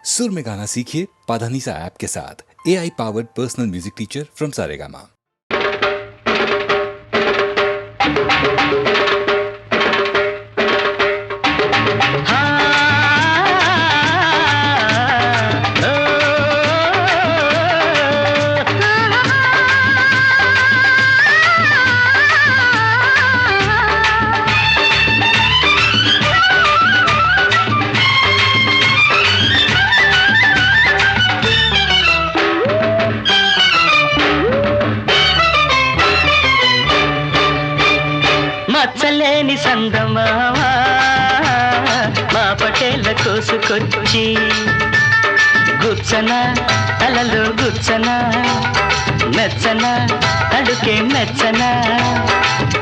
सुर में गाना सीखिए पाधानीसा ऐप के साथ। AI powered personal music teacher from Saregama. మచ్చలేని సందమావా మా పటేళ్ళ కోసుకొచ్చి గుచ్చన తలలో గుచ్చన మెచ్చన అడుకే మెచ్చన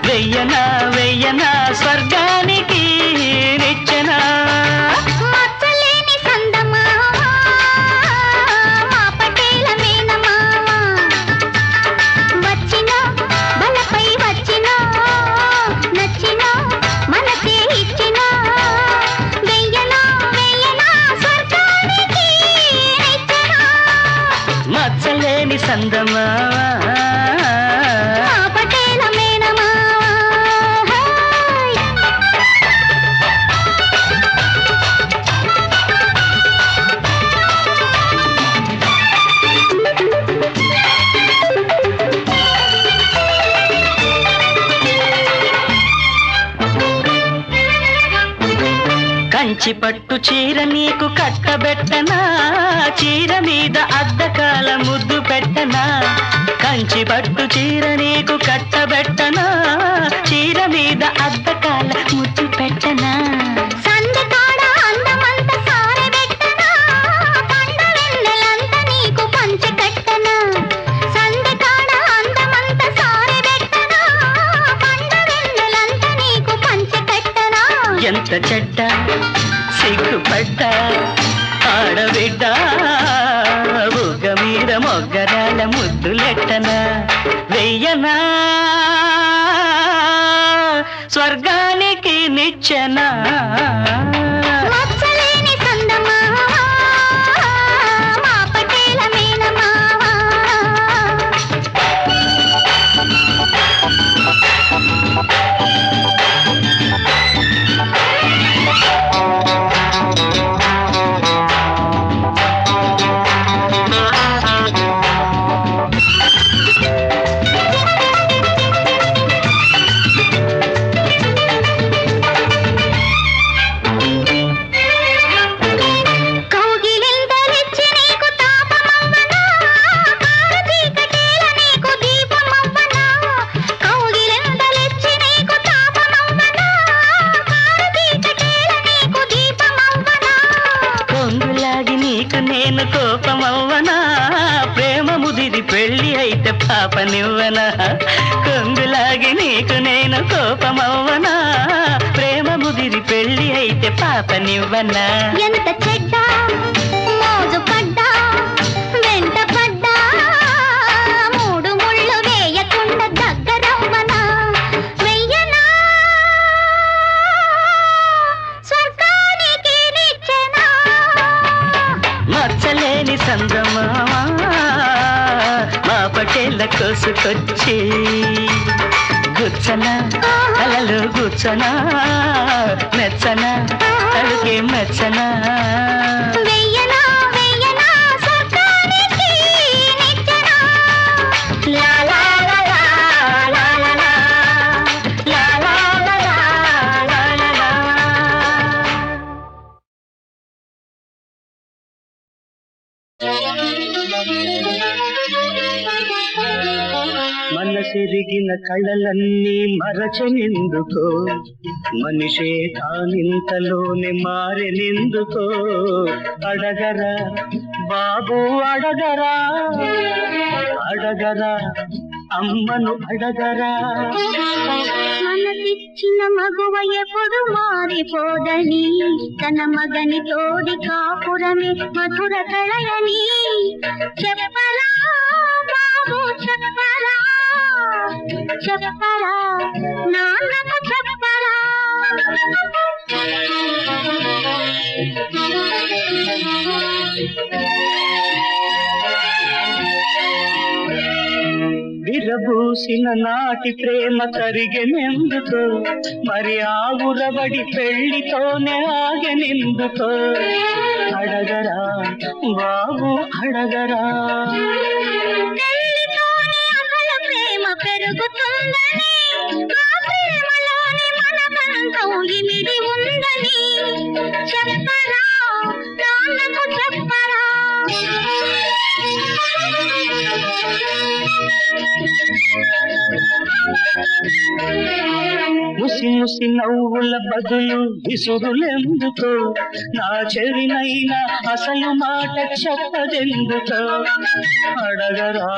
వెయ్యనా వెయ్యనా స్వర్గానికి నిచ్చెనా మచ్చలేని సందమా పటేల మేనమా కంచి పట్టు చీర నీకు కట్టబెట్టనా చీర మీద అద్దకాల ముద్దు పెట్టనా కంచి పట్టు చీర నీకు కట్టబెట్టనా చీర మీద అద్దకాల ముద్దు పెట్టనా సందకాడ అందమంత సారెబెట్టనా పండ వెన్నెలంత నీకు పంచె కట్టనా సందకాడ అందమంత సారెబెట్టనా పండ వెన్నెలంత నీకు పంచె కట్టనా ఎంత చెడ్డ సిగ్గుపడ్డ ఆడబిడ్డ బుగ్గ మీద మొగ్గరాల ముద్దులెట్టనా వెయ్యనా స్వర్గానికి నిచ్చెనా మచ్చలేని సందమా మా పటేల మేనమా నేను కోపమవ్వనా ప్రేమ ముదిరి పెళ్ళి అయితే పాపనివ్వనా కొంగులాగి నీకు నేను కోపమవ్వనా ప్రేమ ముదిరి పెళ్ళి అయితే పాపనివ్వనా ఎంత చెడ్డ మోజు పడ్డా వెంట పడ్డా మూడు ముళ్ళు వేయకుండా దగ్గరవ్వనా వెయ్యనా స్వర్గానికి నిచ్చెనా మచ్చలేని సందమా మా పటేళ్ళ కోసుకొచ్చి గుచ్చన తలలో గుచ్చన మెచ్చన అడుగే మెచ్చన వెయ్యనా వెయ్యనా స్వర్గానికి నిచ్చెనా లా లా లా లా లా లా లా లా లా లా లా లా. మనసిరిగిన కళలన్నీ మరచనిందుకో మనిషే తానింతలోనే మారెనిందుకో అడగరా బాబు అడగరా అడగరా అమ్మను అడగరా మనసిచ్చిన మగువ ఎప్పుడు మారిపోదని తన మగని తోడి కాపురమే మధుర కళయని చెప్పరా బాబు చెప్పరా చెప్పరా నాన్నకు చెప్పరా విరబూసిన నాటి ప్రేమ కరిగెనెందుకో, మరి ఆ ఉరబడి పెళ్లితోనే ఆగెనెందుకో, అడగరా బాబు అడగరా. పెళ్లితోనే అసలు ప్రేమ పెరుగుతుందని, ఆ ప్రేమలోని మన బంధం ఇమిడి ఉందని చెప్పరా, నాన్నకు చెప్పరా. ముసి ముసి నవ్వుల బదులు విసురులెందుకో, నా చెవినైనా అసలు మాట చెప్పదెందుకో, అడగరా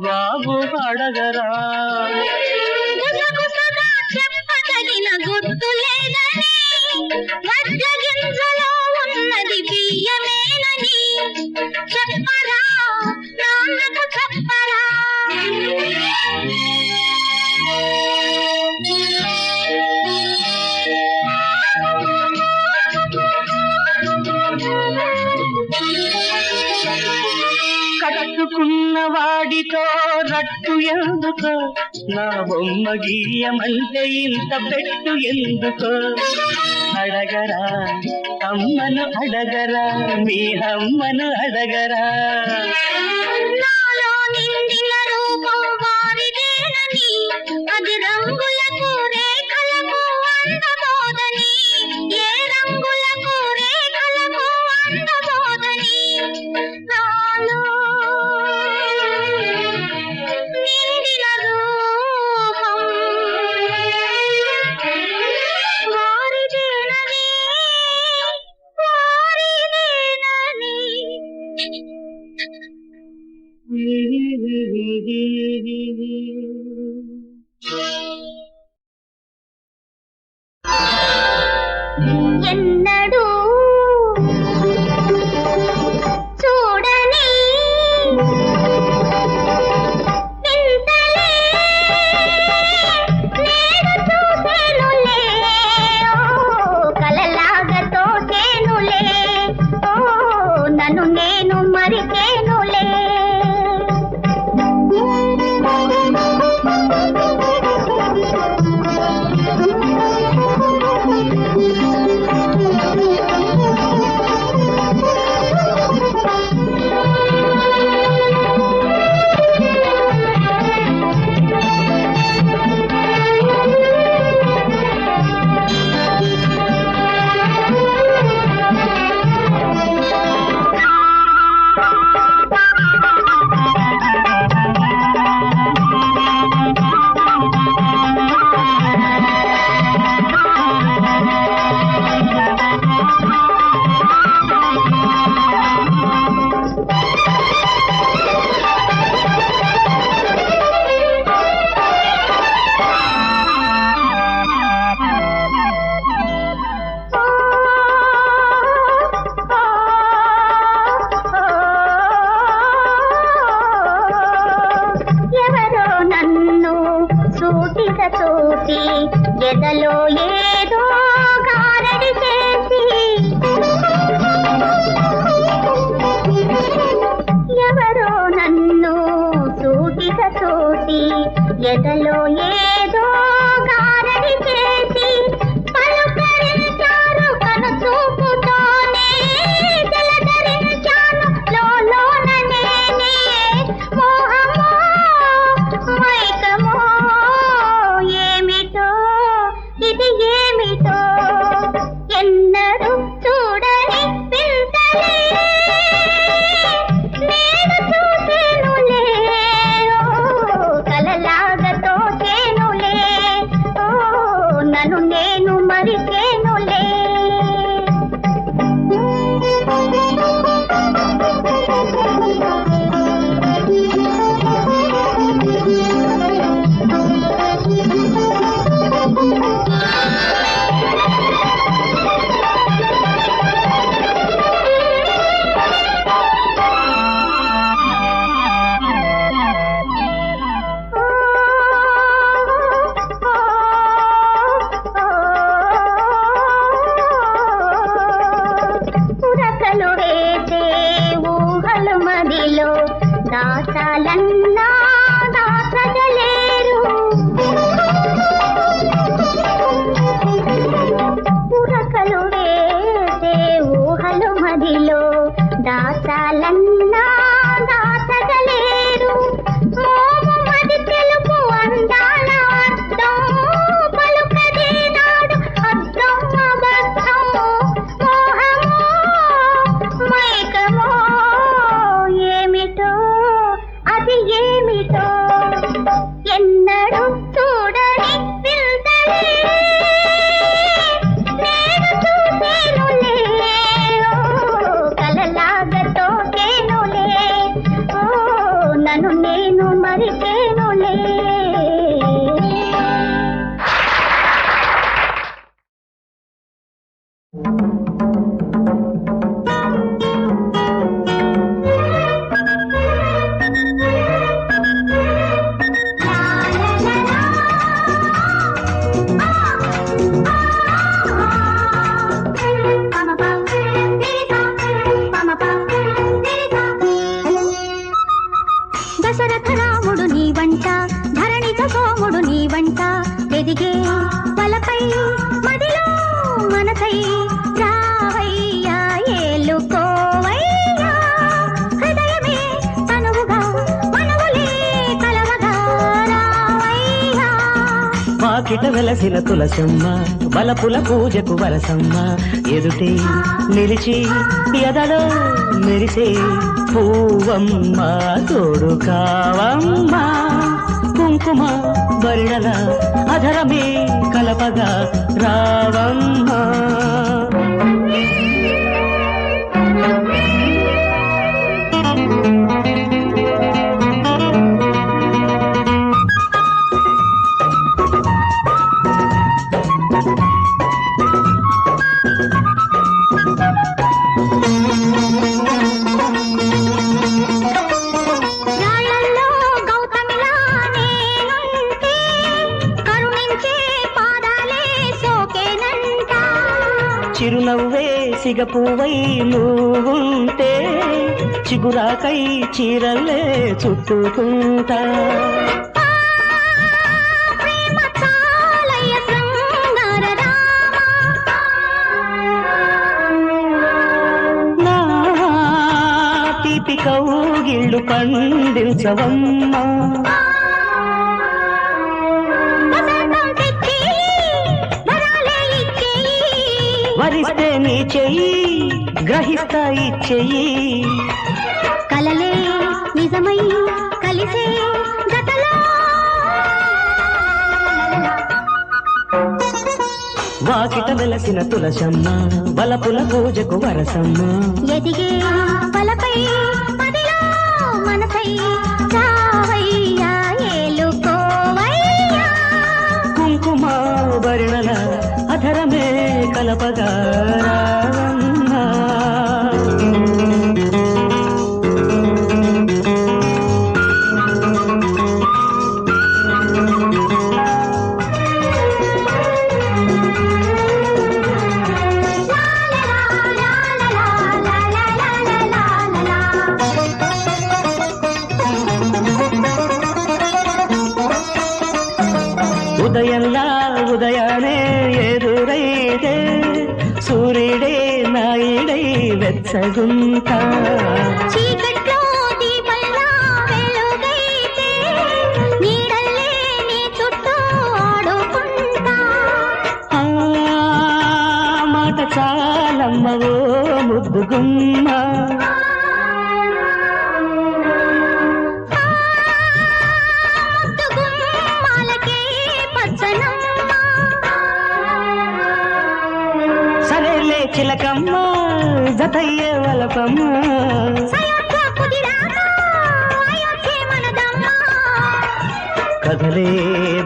బాబు అడగరా. గుసగుసగా చెప్పదగిన గుర్తు లేదని, వడ్ల గింజలో ఉన్నది బియ్యమేనని చెప్పరా, నాన్నకు చెప్పరా. కట్టుకున్న వాడితో రట్టు ఎందుకో, నా బొమ్మ గీయమంటే ఇంత పెట్టు ఎందుకో, అడగరా అమ్మను అడగరా, మీ అమ్మను అడగరా. నాలో నిండిన రూపం వారిదేనని, అది రంగులకు రేఖలకు అందబోదని, ఏ రంగులకు రేఖలకు అందబోదని, నాలో నిండిన రూపం వారిదేనని, వారిదేనని. ఎన్నడూ చూడని వింతలే నేడు చూసేనులే, ఓ కలలాగా తోచేనులే, ఓ నన్ను నేను మరిచేనులే. ఎవరో నన్ను సూటిగా చూసి ఎదలో ఏదో గారడి చేసి, ఎవరో నన్ను సూటిగా చూసి ఎదలో ఏదో గారడి చేసి, పలుకరించారు కను చూపుతోనే, జలధరించాను లోలోన నేనే, మోహమో మైకమో ఏమిటో ఇది ఏమిటో, ఎన్నడూ చూడని వింతలే నేను చూసేనులే, ఓ కలలాగా తోచేను. దాచాలన్నా దాచగలేరు. ఉరకలు వేసే ఊహలు మదిలో దాచాలన్నా దాచగలేరు. మోము మది తెలుపు అందాల అద్దం పలుకది నాడు అద్దం అబద్ధం. మోహమో మైకమో ఏమిటో అది ఏమిటో ఎన్నడూ చూడని వింతలే నేను చూసేనులే. కలలాగా తోచేనులే. నన్ను నేను మరిచేనులే. దశరథ రాముడు నీ వంట ధరణిత సోముడు నీ వంట ఎదిగే వలపై మదిలో మనసై రావయ్యా ఏలుకోవయ్యా. హృదయమే తనువుగా మనవులే కలవగా రావయ్యా. వాకిట వెలసిన తులసమ్మ బలపుల పూజకు వరసమ్మ ఎదుటే నిలిచి ఎదలో మెరిసే పూవమ్మ తోడు కావమ్మ. కుంకుమ బరిణల అధరమే కలపగా రావమ్మ. రాళ్ళల్లో గౌతమిలా నేనుంటే కరుణించే పాదాలే సోకేనంట. చిరునవ్వే సిగపువ్వై నువ్వుంటే చిగురాకై చీరల్లే చుట్టుకుంటా. ప్రేమ చాలయ్య శృంగార రామ. నా తీపి కౌగిళ్ళు పండించవమ్మ. వసంతం తెచ్చి వరాలే ఇచ్చేయి. వరిస్తే నీ చెయ్యి గ్రహిస్తా ఇచ్చెయ్యి. కలలే నిజమై కలిసే జతలో వాకిట వెలసిన తులసమ్మ బలపుల పూజకు వరసమ్మ ఎదిగే వలపై మదిలో మనసై రావయ్యా ఏలుకోవయ్యా. కుంకుమ బరిణల అధరమే కలపగా రావమ్మ. ఉదయంలా ఉదయానే ఎదురైతే సూర్యుడే నాయుడై వెచ్చగుంటా. చీకట్లో దీపంలా వెలుగైతే నీడల్లే నీ చుట్టూ ఆడుకుంటా. ఆ మాట చాలమ్మవో ముద్దుగుమ్మ. ముద్దుగుమ్మాలకే పచ్చనమ్మ. సరేలే చిలకమ్మ జతయ్యే వలపమ్మ. సయోధ్య కుదిరాక అయోధ్యే మనదమ్మ. కదలే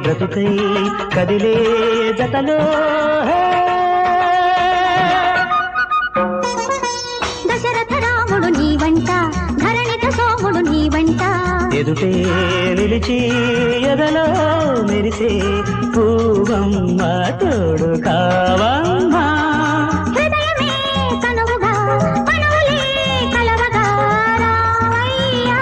బ్రతుకై కదిలే జతలో. దశరథ రాముడు నీ వంట ధరణిత సోముడు నీ వంట ఎదుటే నిలిచి ఎదలో మెరిసే పూవమ్మ తోడు కావమ్మ. హృదయమే తనువుగా మనవులే కలవగా రావయ్యా.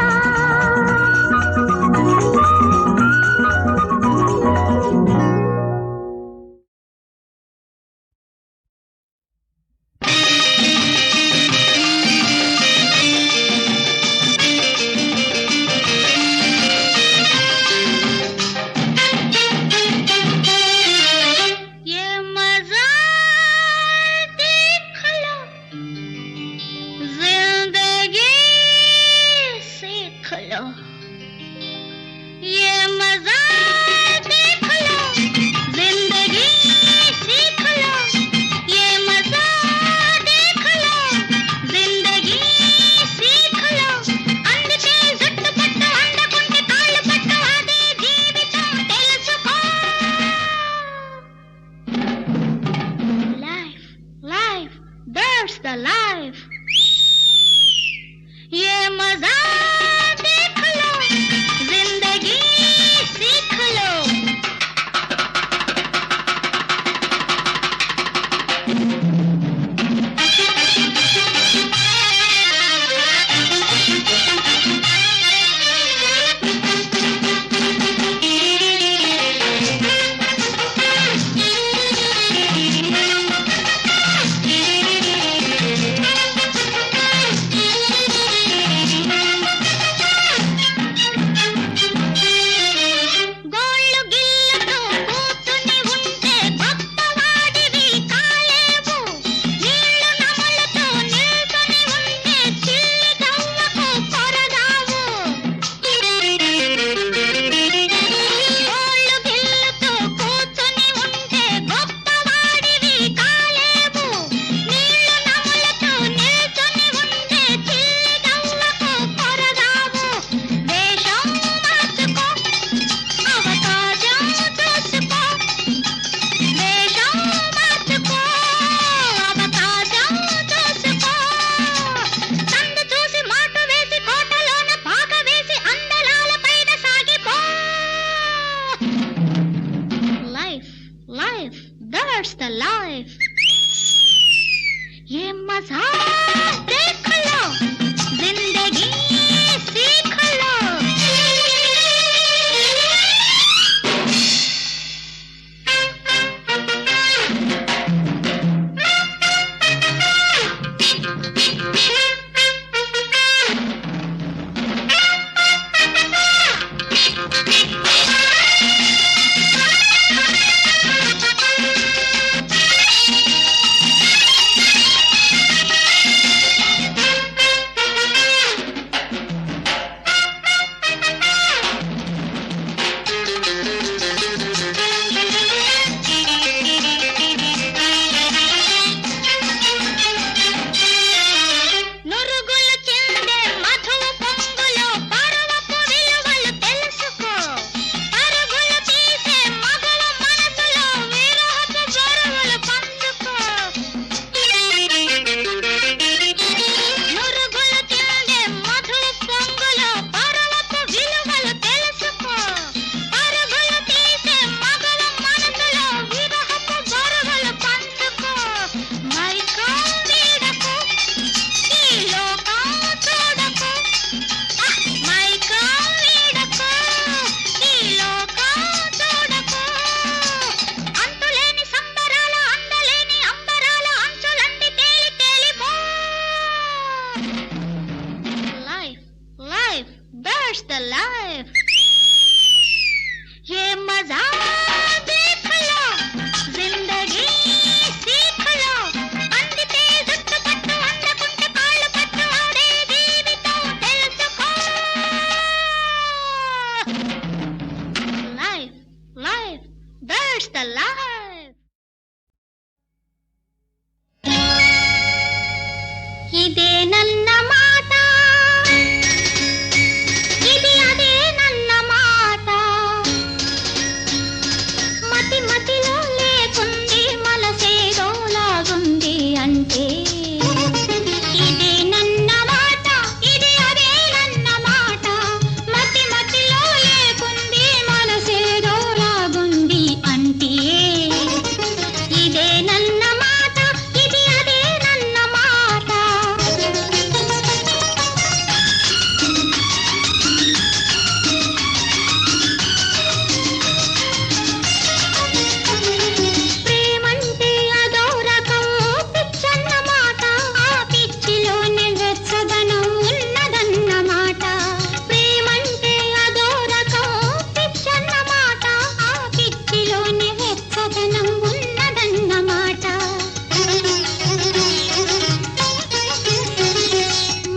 that's the life. ये मजा देख लो, जिंदगी सीख लो, अंदिते जुट्టు పట్టు అందకుంటే కాళ్ళు పట్టు ఆడే జీవితం తెలుసుకో. Life, life, that's the life. ఇదే నన్న మాట, ఇది అదే నన్న మాట, మతి మతిలో లేకుంది మనసేదో లాగుంది అంటే ఇదే నన్న మాట, ఇది అదే నన్న మాట, మతి మతిలో లేకుంది మనసేదో లాగుంది అంటే ఇదే నన్న మాట, ఇది అదే నన్న మాట. ప్రేమంటే అదో రకం పిచ్చన్న మాట, ఆ పిచ్చిలోనే వెచ్చదనం ఉన్నదన్నమాట. ప్రేమంటే అదో రకం పిచ్చన్న మాట, ఆ పిచ్చిలోనే వెచ్చదనం ఉన్నదన్నమాట.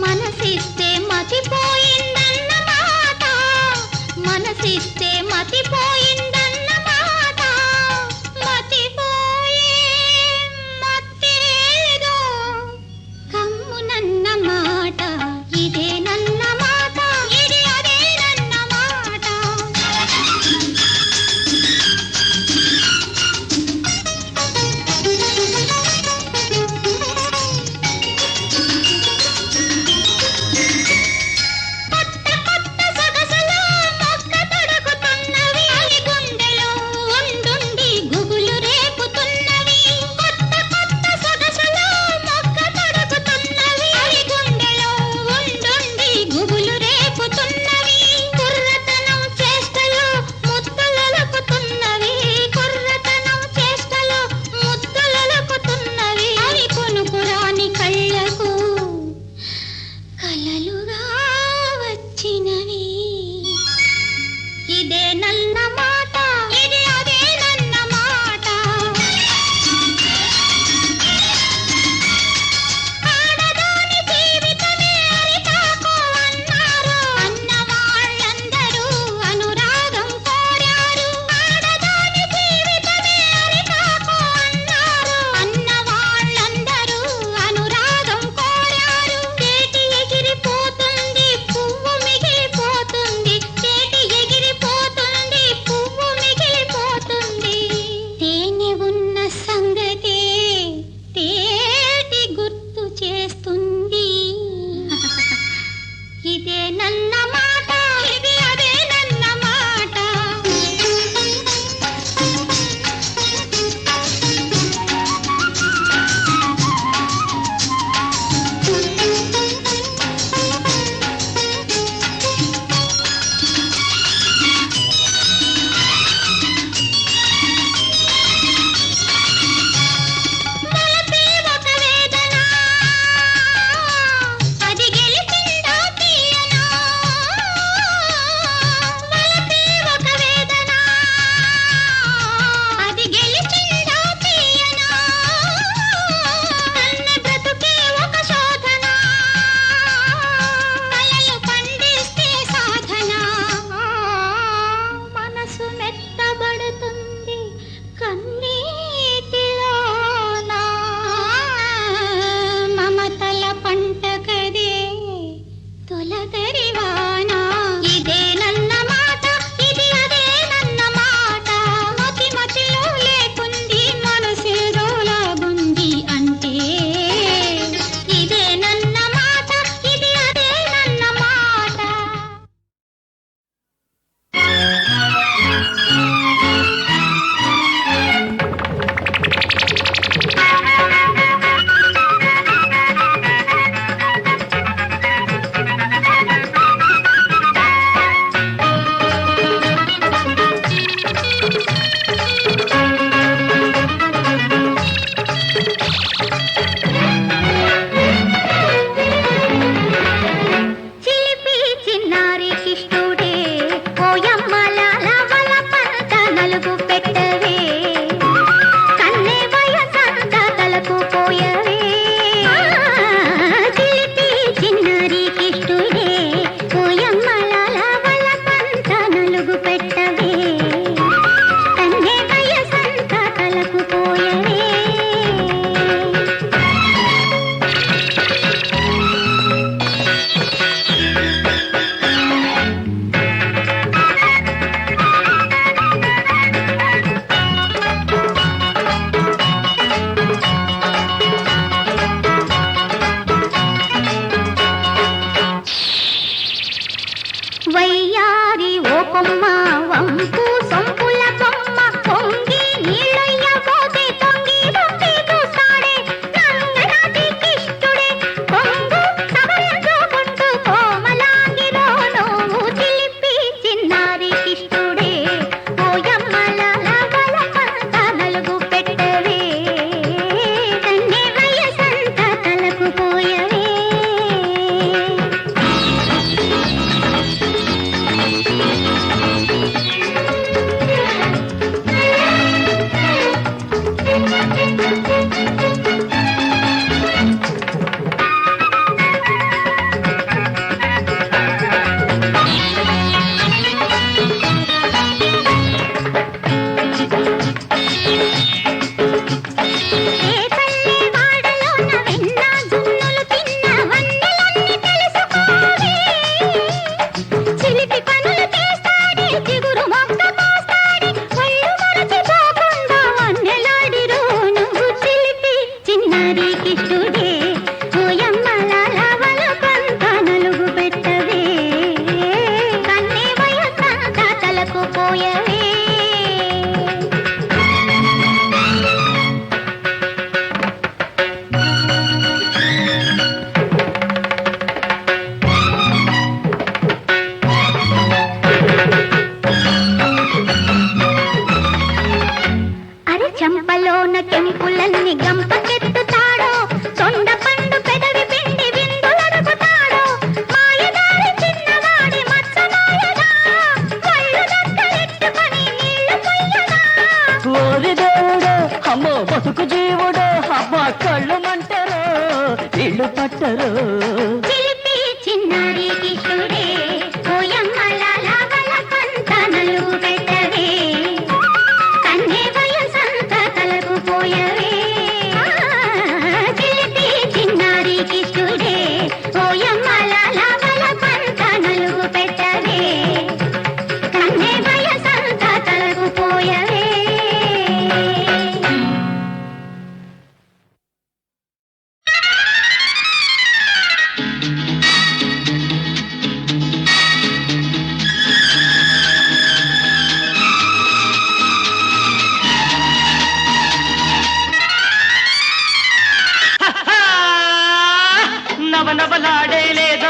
మనసిస్తే మతిపోయిందన్నమాట, మనసిస్తే మతిపోయిందన్నమాట, మతిపోయే మత్తేదో కమ్మునన్నమాట. ఇదే నన్న మాట, ఇది అదే నన్న మాట. కొత్త కొత్త సొగసులో మొక్క తొడుగుతా,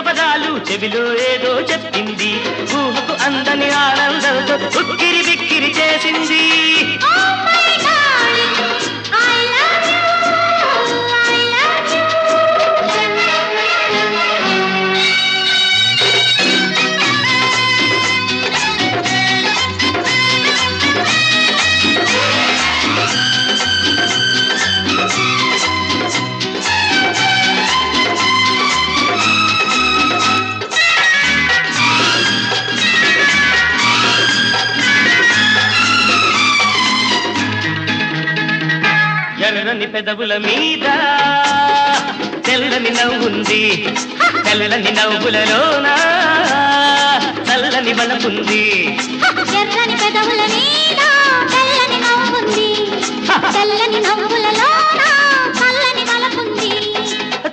పదాలు చెవిలో ఏదో చెప్పింది ఊహకు అందని ఆనందంతో ఉక్కిరి బిక్కిరి చేసింది Oh my darling, I love you, I love you. ఎర్రని పెదవుల మీద తెల్లని నవ్వుంది తెల్లని నవ్వులలోన చల్లని బలపుంది ఎర్రని పెదవుల మీద తెల్లని నవ్వుంది తెల్లని నవ్వులలోన చల్లని బలపుంది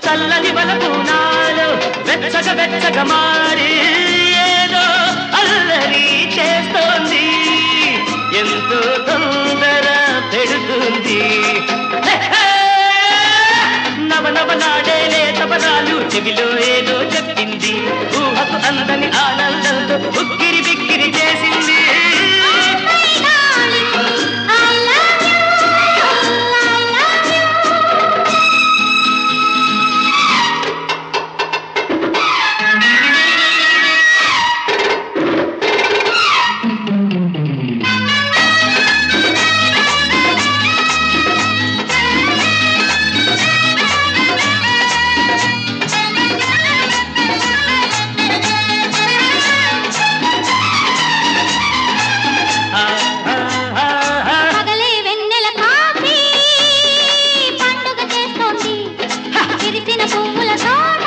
చల్లని బలపు నాలో వెచ్చగా వెచ్చగా మారి ఏదో అల్లరి చేస్తోంది ఎంతో తొందర పెడుతుంది నవనవనాడే లేత పదాలు చెవిలో ఏదో చెప్పింది ఊహకు అందని ఆనందంతో ఉక్కిరి బిక్కిరి చేసింది My darling, I love you, I love you. ఆ, ఆ, ఆ, ఆ. పగలే వెన్నెల కాఫీ పండుగ చేస్తోంది విరిసిన పువ్వుల తోట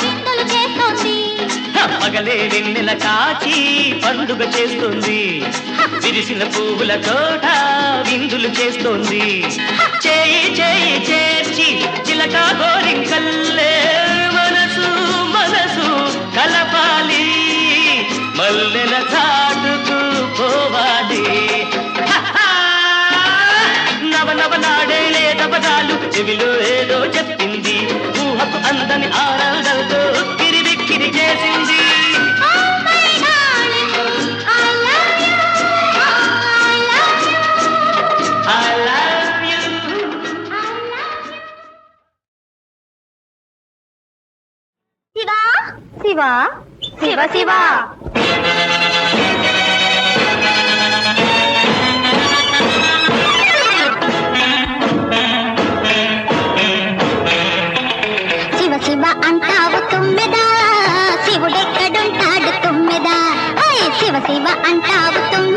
విందులు చేస్తోంది పగలే వెన్నెల కాచి పండుగ చేస్తుంది విరిసిన పువ్వుల తోట విందులు చేస్తోంది చేయి చేయి చేర్చి చిలక గోరింకల్లే మనసు మనసు కలపాలి మల్లెల చాటుకు పోవాలి నవనవనాడే లేత పదాలు చెవిలో ఏదో చెప్పింది ఊహకు అందని ఆనందంతో ఉక్కిరి బిక్కిరి చేసింది Oh my darling, I love you, I love you, I love you. I love you. Shiva Shiva Shiva Shiva Shiva Shiva అంటావు తుమ్మెదా శివుడెక్కడుంటాడు తుమ్మెదా శివ శివ అంటావు తుమ్మెదా